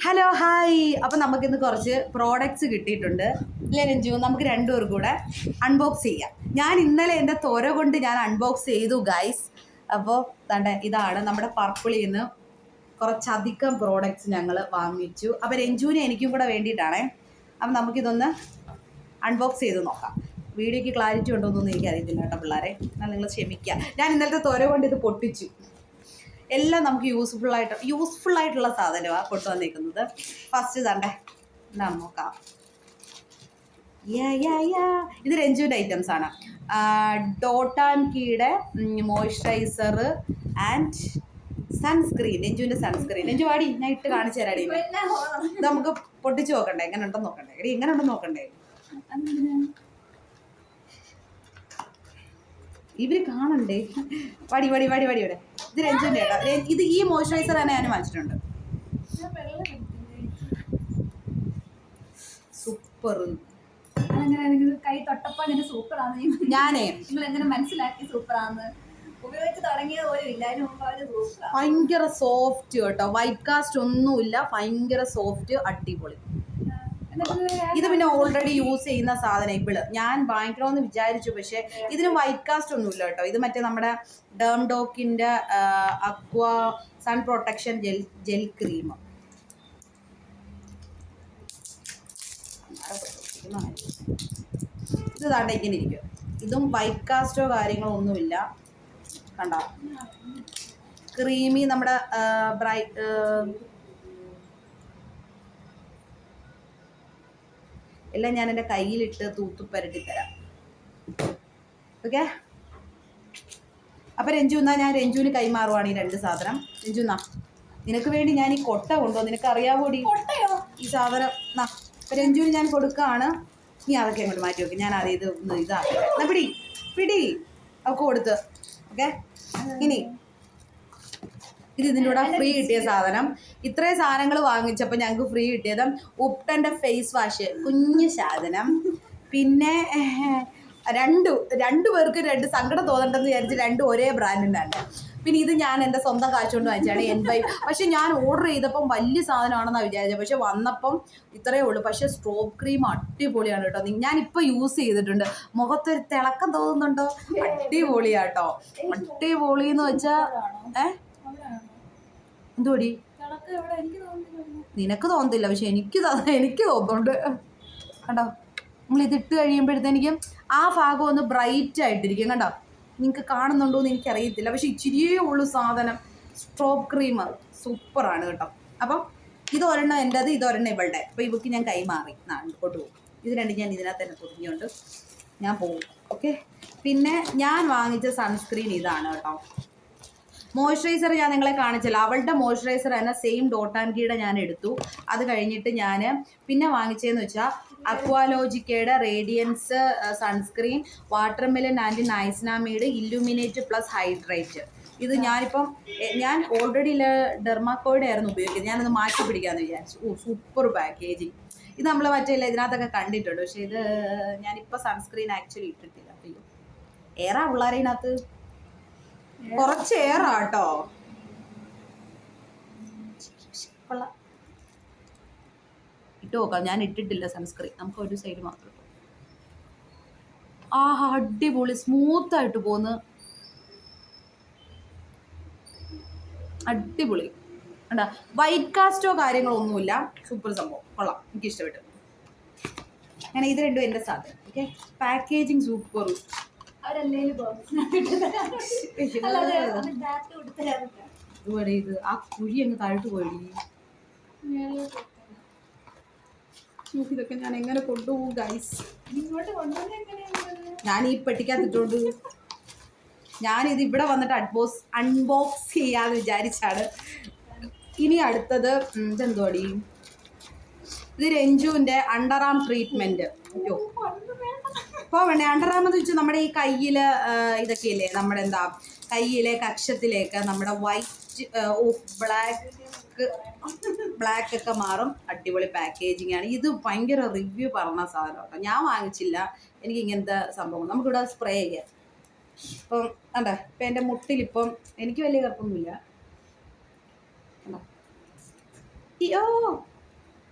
Hello hi. അപ്പം നമുക്കിന്ന് കുറച്ച് പ്രോഡക്റ്റ്സ് കിട്ടിയിട്ടുണ്ട്. ഇല്ലേ രഞ്ജു? നമുക്ക് രണ്ടുപേർ കൂടെ അൺബോക്സ് ചെയ്യാം. ഞാൻ ഇന്നലെ എൻ്റെ ത്വര കൊണ്ട് ഞാൻ അൺബോക്സ് ചെയ്തു ഗൈസ്. അപ്പോൾ ഇതാണ് നമ്മുടെ പർപ്പിളിൽ നിന്ന് കുറച്ചധികം പ്രോഡക്റ്റ്സ് ഞങ്ങൾ വാങ്ങിച്ചു. അപ്പോൾ രഞ്ജുവിന് എനിക്കും കൂടെ വേണ്ടിയിട്ടാണേ. അപ്പം നമുക്കിതൊന്ന് അൺബോക്സ് ചെയ്ത് നോക്കാം. വീഡിയോയ്ക്ക് ക്ലാരിറ്റി ഉണ്ടോയെന്നൊന്നും എനിക്കറിയത്തില്ല കേട്ടോ പിള്ളേരെ, എന്നാൽ നിങ്ങൾ ക്ഷമിക്കുക. ഞാൻ ഇന്നലത്തെ ത്വര കൊണ്ട് ഇത് പൊട്ടിച്ചു. എല്ലാം നമുക്ക് യൂസ്ഫുൾ ആയിട്ടുള്ള സാധനമാണ് കൊണ്ടു വന്നിരിക്കുന്നത്. ഫസ്റ്റ് എന്താണ് നോക്കാം. ഇത് രഞ്ജുവിൻ്റെ ഐറ്റംസ് ആണ്. ഡോട്ട് ആൻഡ് കീയുടെ മോയ്സ്ചറൈസർ ആൻഡ് സൺസ്ക്രീൻ. രഞ്ജുവിൻ്റെ സൺസ്ക്രീൻ. രഞ്ജു വാടി, ഞാൻ ഇട്ട് കാണിച്ചു തരാടി. ഇത് നമുക്ക് പൊട്ടിച്ച് നോക്കണ്ടേ, എങ്ങനെ ഉണ്ടെന്ന് നോക്കണ്ടേ. എടി എങ്ങനെ ഉണ്ടെന്ന് നോക്കണ്ടേ, ഇവര് കാണണ്ടേ. വടി വടി വടി വടി ഇവിടെ. ഇത് രഞ്ജുവിൻ്റെ കേട്ടോ. ഇത് ഈ മോയ്സ്ചറൈസർ തന്നെ ഞാൻ വാങ്ങിച്ചിട്ടുണ്ട്. സൂപ്പർ. കൈ തൊട്ടപ്പോ ഇങ്ങനെ സൂപ്പറാണ്. ഞാനേ നിങ്ങൾ എങ്ങനെ മനസ്സിലാക്കി സൂപ്പറാന്ന്? ഉപയോഗിച്ച് തുടങ്ങിയത് പോലും ഇല്ല, അതിന് മുമ്പ് അവര് സൂപ്പറാ. ഭയങ്കര സോഫ്റ്റ് കേട്ടോ, വൈറ്റ് കാസ്റ്റ് ഒന്നുമില്ല, ഭയങ്കര സോഫ്റ്റ്, അടിപൊളി. ഇത് പിന്നെ ഓൾറെഡി യൂസ് ചെയ്യുന്ന സാധനം. ഇവള് ഞാൻ വാങ്ങിക്കണമെന്ന് വിചാരിച്ചു, പക്ഷെ ഇതിന് വൈറ്റ് കാസ്റ്റ് ഒന്നുമില്ല കേട്ടോ. ഇത് മറ്റേ നമ്മുടെ ഡേംഡോക്കിൻ്റെ aqua sun protection gel cream. ഇത് ഇങ്ങനെ ഇരിക്കും. ഇതും വൈറ്റ് കാസ്റ്റോ കാര്യങ്ങളോ ഒന്നുമില്ല. കണ്ടോ, ക്രീമി നമ്മുടെ എല്ലാം ഞാൻ എൻ്റെ കയ്യിലിട്ട് തൂത്തുപ്പരട്ടി തരാം. ഓക്കെ. അപ്പം രഞ്ജു എന്നാ ഞാൻ രഞ്ജുവിന് കൈമാറുവാണ് ഈ രണ്ട് സാധനം. രഞ്ജു എന്നാ നിനക്ക് വേണ്ടി ഞാൻ ഈ കൊട്ട കൊണ്ടുവന്നു. നിനക്ക് അറിയാവോടി ഈ സാധനം? എന്നാ രഞ്ജുവിന് ഞാൻ കൊടുക്കുകയാണ്. നീ അതൊക്കെ അങ്ങോട്ട് മാറ്റി വെക്കും. ഞാൻ അത് ഇതാക്കി എന്നാ പിടി പിടി അവൾക്ക് കൊടുത്ത്. ഓക്കെ. ഇനി ഇത് ഇതിൻ്റെ കൂടെ ഫ്രീ കിട്ടിയ സാധനം. ഇത്രയും സാധനങ്ങൾ വാങ്ങിച്ചപ്പോൾ ഞങ്ങൾക്ക് ഫ്രീ കിട്ടിയത് ഉപ്ടൻ്റെ ഫേസ് വാഷ്, കുഞ്ഞ് സാധനം. പിന്നെ രണ്ടു പേർക്ക് രണ്ട് സങ്കടം തോന്നണ്ടെന്ന് വിചാരിച്ച് രണ്ടും ഒരേ ബ്രാൻഡിൻ്റെ. പിന്നെ ഇത് ഞാൻ എൻ്റെ സ്വന്തം കാശുകൊണ്ട് വാങ്ങിച്ചാണ് N5. പക്ഷെ ഞാൻ ഓർഡർ ചെയ്തപ്പം വലിയ സാധനമാണെന്നാണ് വിചാരിച്ചത്. പക്ഷെ വന്നപ്പം ഇത്രയേ ഉള്ളൂ. പക്ഷേ സ്ട്രോബ് ക്രീം അടിപൊളിയാണ് കേട്ടോ. ഞാനിപ്പോൾ യൂസ് ചെയ്തിട്ടുണ്ട്. മുഖത്തൊരു തിളക്കം തോന്നുന്നുണ്ടോ? അടിപൊളിയാട്ടോ. അടിപൊളി എന്ന് വെച്ചാൽ എന്തുപടി നിനക്ക് തോന്നത്തില്ല, പക്ഷെ എനിക്ക് തോന്നുന്നുണ്ട്. കണ്ടോ, നമ്മളിതിട്ട് കഴിയുമ്പോഴത്തേക്കും ആ ഭാഗം ഒന്ന് ബ്രൈറ്റ് ആയിട്ടിരിക്കും. കണ്ടോ, നിങ്ങൾക്ക് കാണുന്നുണ്ടോ എന്ന് എനിക്കറിയത്തില്ല, പക്ഷെ ഇച്ചിരിയേ ഉള്ളൂ സാധനം. സ്ട്രോബ് ക്രീം സൂപ്പറാണ് കേട്ടോ. അപ്പം ഇതൊരെണ്ണം എൻ്റെത്, ഇതൊരെണ്ണം ഇവളുടെ. അപ്പോൾ ഇവക്ക് ഞാൻ കൈമാറി കൊണ്ടുപോകും. ഇത് രണ്ടും ഞാൻ ഇതിനകത്ത് തന്നെ പൊതിഞ്ഞുകൊണ്ട് ഞാൻ പോകും. ഓക്കെ. പിന്നെ ഞാൻ വാങ്ങിച്ച സൺസ്ക്രീൻ ഇതാണ് കേട്ടോ. മോയ്സ്ചറൈസർ ഞാൻ നിങ്ങളെ കാണിച്ചില്ല. അവളുടെ മോയ്സ്ചറൈസർ തന്നെ സെയിം ഡോട്ട് ആൻഡ് കീയുടെ ഞാൻ എടുത്തു. അത് കഴിഞ്ഞിട്ട് ഞാൻ പിന്നെ വാങ്ങിച്ചതെന്ന് വെച്ചാൽ അക്വാലോജിക്കയുടെ radiance sunscreen, watermelon and niacinamide illuminate plus hydrate. ഇത് ഞാൻ ഓൾറെഡി ഡെർമാക്കോയുടെ ആയിരുന്നു ഉപയോഗിക്കുന്നത്. ഞാനത് മാറ്റി പിടിക്കാമെന്ന് വിചാരിച്ചു. Super packaging. ഇത് നമ്മൾ ഇതിനകത്തൊക്കെ കണ്ടിട്ടുണ്ട്, പക്ഷേ ഇത് ഞാനിപ്പോൾ സൺസ്ക്രീൻ ആക്ച്വലി ഇട്ടിട്ടില്ല. അയ്യോ, ഏറാ പിള്ളേരെ ഇതിനകത്ത് കുറച്ച് ഏറാട്ടോ. ഇട്ട് നോക്കാം. ഞാൻ ഇട്ടിട്ടില്ല സൺസ്ക്രീൻ. നമുക്ക് ഒരു സൈഡ് മാത്രം ഇട്ടു. അടിപൊളി, സ്മൂത്തായിട്ട് പോന്ന്. അടിപൊളി. കണ്ടാ, വൈറ്റ് കാസ്റ്റോ കാര്യങ്ങളോ ഒന്നുമില്ല. സൂപ്പർ സംഭവം, കൊള്ളാം, എനിക്ക് ഇഷ്ടപ്പെട്ടു. അങ്ങനെ ഇത് രണ്ടും എൻ്റെ സാധനം. ഓക്കെ. Packaging super. ഇത് ആ കുഴി അങ്ങ് താഴ്ത്തു പോയി. ഇതൊക്കെ ഞാൻ എങ്ങനെ കൊണ്ടുപോകും ഗൈസ്? ഞാൻ ഈ പെട്ടിക്കകത്തിട്ടുണ്ട്. ഞാനിത് ഇവിടെ വന്നിട്ട് അൺബോക്സ് ചെയ്യാന്ന് വിചാരിച്ചാണ്. ഇനി അടുത്തത് ഇതെന്തോടി? ഇത് രഞ്ജുവിൻ്റെ അണ്ടർ ആം ട്രീറ്റ്മെൻറ്റ്. അയ്യോ, ഇപ്പോൾ വേണേ അണ്ടറാമെന്ന് വെച്ചാൽ നമ്മുടെ ഈ കയ്യിൽ ഇതൊക്കെ ഇല്ലേ, നമ്മുടെ കയ്യിലെ കക്ഷത്തിലേക്ക് നമ്മുടെ വൈറ്റ് ബ്ലാക്ക് ഒക്കെ മാറും. അടിപൊളി പാക്കേജിങ് ആണ്. ഇത് ഭയങ്കര റിവ്യൂ പറഞ്ഞ സാധനം കേട്ടോ. ഞാൻ വാങ്ങിച്ചില്ല, എനിക്ക് ഇങ്ങനത്തെ സംഭവം. നമുക്കിവിടെ സ്പ്രേ ചെയ്യാം. ഇപ്പം ഇപ്പം എൻ്റെ മുട്ടിലിപ്പം എനിക്ക് വലിയ കുഴപ്പമൊന്നുമില്ല. അയ്യോ,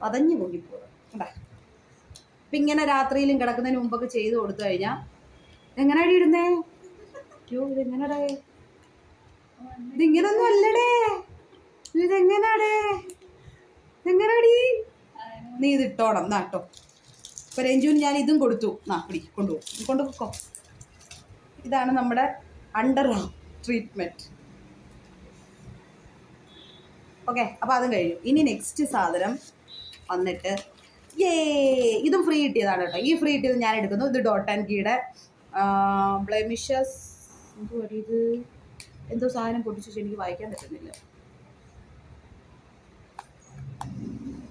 പതഞ്ഞു പൊങ്ങിപ്പോകും കേട്ടാ. അപ്പം ഇങ്ങനെ രാത്രിയിലും കിടക്കുന്നതിന് മുമ്പൊക്കെ ചെയ്ത് കൊടുത്തു കഴിഞ്ഞാൽ എങ്ങനെയാടി ഇടുന്നേ? അയ്യോ ഇതെങ്ങനെടേ, ഇതിങ്ങനൊന്നും അല്ലടേ, ഇതെങ്ങനാടേ, ഇതെങ്ങനാടി? നീ ഇതിട്ടോണം എന്നാ കേട്ടോ. ഇപ്പം രഞ്ജുവിന് ഞാൻ ഇതും കൊടുത്തു. കൊണ്ടുപോകും കൊണ്ടുപോക്കോ. ഇതാണ് നമ്മുടെ അണ്ടർ ആം ട്രീറ്റ്മെൻറ്റ്. ഓക്കെ, അപ്പോൾ അതും കഴിഞ്ഞു. ഇനി നെക്സ്റ്റ് സാധനം വന്നിട്ട് ഇതും ഫ്രീ കിട്ടിയതാണ് കേട്ടോ. ഈ ഫ്രീ കിട്ടിയത് ഞാൻ എടുക്കുന്നു. ഇത് ഡോട്ട് ആൻഡ് കീയുടെ ബ്ലെമിഷസ് ഇത് എന്തോ സാധനം പൊട്ടിച്ചു, എനിക്ക് വായിക്കാൻ പറ്റുന്നില്ല.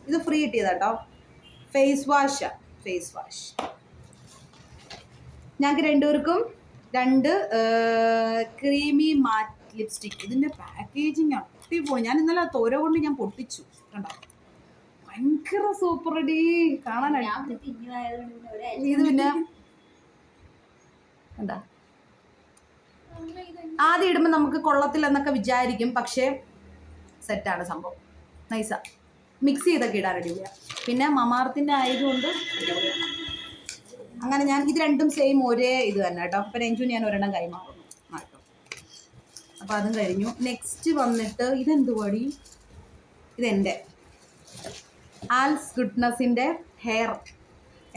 ഇത് ഫ്രീ കിട്ടിയതാട്ടോ. ഫേസ് വാഷ് ഞങ്ങൾക്ക് രണ്ടുപേർക്കും 2 ക്രീമി മാറ്റ് ലിപ്സ്റ്റിക്. ഇതിൻ്റെ പാക്കേജിങ് അടിപൊളി. ഞാൻ ഇന്നലെ തോര കൊണ്ട് ഞാൻ പൊട്ടിച്ചു കണ്ടോ, ഭയങ്കര സൂപ്പർ അടി കാണാനായിട്ട്. ഇത് പിന്നെ കണ്ട ആദ്യം ഇടുമ്പോൾ നമുക്ക് കൊള്ളത്തില്ലെന്നൊക്കെ വിചാരിക്കും, പക്ഷേ സെറ്റാണ് സംഭവം. നൈസാ, മിക്സ് ചെയ്തൊക്കെ ഇടാൻ അടിപൊളിയ. പിന്നെ മമാർത്തിൻ്റെ ആയതുകൊണ്ട് അങ്ങനെ ഞാൻ ഇത് രണ്ടും സെയിം ഒരേ ഇത് തന്നെ കേട്ടോ. അപ്പം രഞ്ജുവിന് ഞാൻ ഒരെണ്ണം കൈമാറുന്നു കേട്ടോ. അപ്പോൾ അതും കഴിഞ്ഞു. നെക്സ്റ്റ് വന്നിട്ട് ഇതെന്തുവാടി, ഇതെൻ്റെ ആൽസ് ഗുഡ്നസിൻ്റെ ഹെയർ.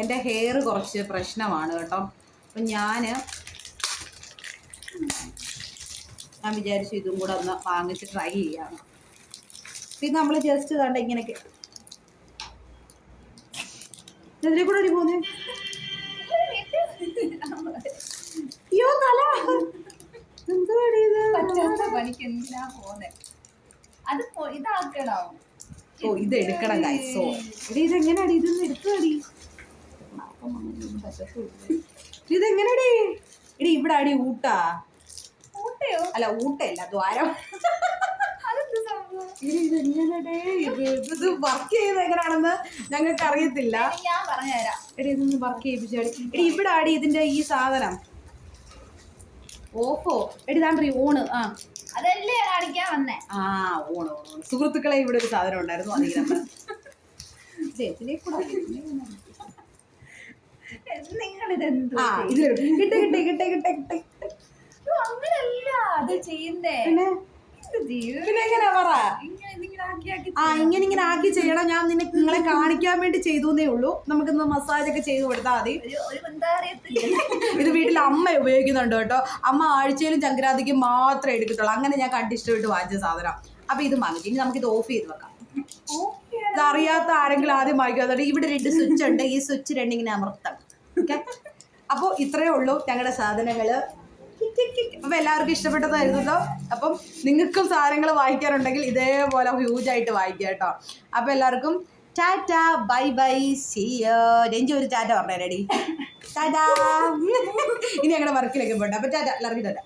എൻ്റെ ഹെയർ കുറച്ച് പ്രശ്നമാണ് കേട്ടോ. അപ്പം ഞാൻ വിചാരിച്ചു ഇതും കൂടെ ഒന്ന് വാങ്ങിച്ച് ട്രൈ ചെയ്യാം. ഇത് നമ്മൾ ജസ്റ്റ് കണ്ട ഇങ്ങനെയൊക്കെ ഇതിലെ കൂടെ അടി പോന്നേ. അയ്യോ തല പണിക്ക് എന്തിനാ പോന്നെ? അത് ഇതാക്കണോ? ഓ ഇത് എടുക്കണം ഗൈസോ. ഇതെങ്ങനെയാടി, ഇതൊന്ന് എടുത്തടി. ഇതെങ്ങനെയാടി എടി? ഇവിടെ അടി ഊട്ടാ. ഊട്ടയോ? അല്ല ഊട്ടയല്ല, ദ്വാരം. ഇത് വർക്ക് ചെയ്യുന്നത് എങ്ങനെയാണെന്ന് ഞങ്ങൾക്ക് അറിയത്തില്ല. ഞാൻ പറഞ്ഞുതരാം. എടി ഇതൊന്ന് വർക്ക് ചെയ്യിപ്പിച്ചാടി. എടി ഇവിടെ ആടി ഇതിന്റെ ഈ സാധനം ഓഫോ. എടി താണ്ടി ഓണ്. അതല്ലേ കാണിക്കാൻ വന്നേ. ഓണ്. സുഹൃത്തുക്കളെ ഇവിടെ ഒരു സാധനം ഉണ്ടായിരുന്നു. അങ്ങനല്ല അത് ചെയ്യുന്നേ. പിന്നെ എങ്ങനെയാ പറ? ഇങ്ങനെ ആക്കി ചെയ്യണം. ഞാൻ നിങ്ങളെ കാണിക്കാൻ വേണ്ടി ചെയ്തേ ഉള്ളൂ. നമുക്കിന്ന് മസാജ് ഒക്കെ ചെയ്ത് കൊടുത്താൽ മതി. ഇത് വീട്ടിൽ അമ്മ ഉപയോഗിക്കുന്നുണ്ട് കേട്ടോ. അമ്മ ആഴ്ചയിലും സംക്രാന്തിക്കും മാത്രമേ എടുക്കത്തുള്ളൂ. അങ്ങനെ ഞാൻ കണ്ടിഷ്ടപ്പെട്ട് വാങ്ങിച്ച സാധനം. അപ്പൊ ഇത് വാങ്ങിച്ചു. ഇനി നമുക്കിത് ഓഫ് ചെയ്ത് വെക്കാം. ഇതറിയാത്ത ആരെങ്കിലും ആദ്യം വാങ്ങിക്കാതെ ഇവിടെ 2 സ്വിച്ച് ഉണ്ട്. ഈ സ്വിച്ച് 2 ഇങ്ങനെ അമർത്തണം. ഓക്കെ, അപ്പോൾ ഇത്രയേ ഉള്ളൂ ഞങ്ങളുടെ സാധനങ്ങള്. അപ്പം എല്ലാവർക്കും ഇഷ്ടപ്പെട്ടതായിരുന്നല്ലോ. അപ്പം നിങ്ങൾക്കും സാധനങ്ങൾ വാങ്ങിക്കാറുണ്ടെങ്കിൽ ഇതേപോലെ ഹ്യൂജായിട്ട് വാങ്ങിക്കുക കേട്ടോ. അപ്പം എല്ലാവർക്കും tata, bye bye, see you. Ranju ഒരു ടാറ്റ പറഞ്ഞേ റെഡി. ടാറ്റ. ഇനി ഞങ്ങളുടെ വർക്കിലേക്ക് പോട്ടെ. അപ്പം ടാറ്റ, എല്ലാവർക്കും ടാറ്റ.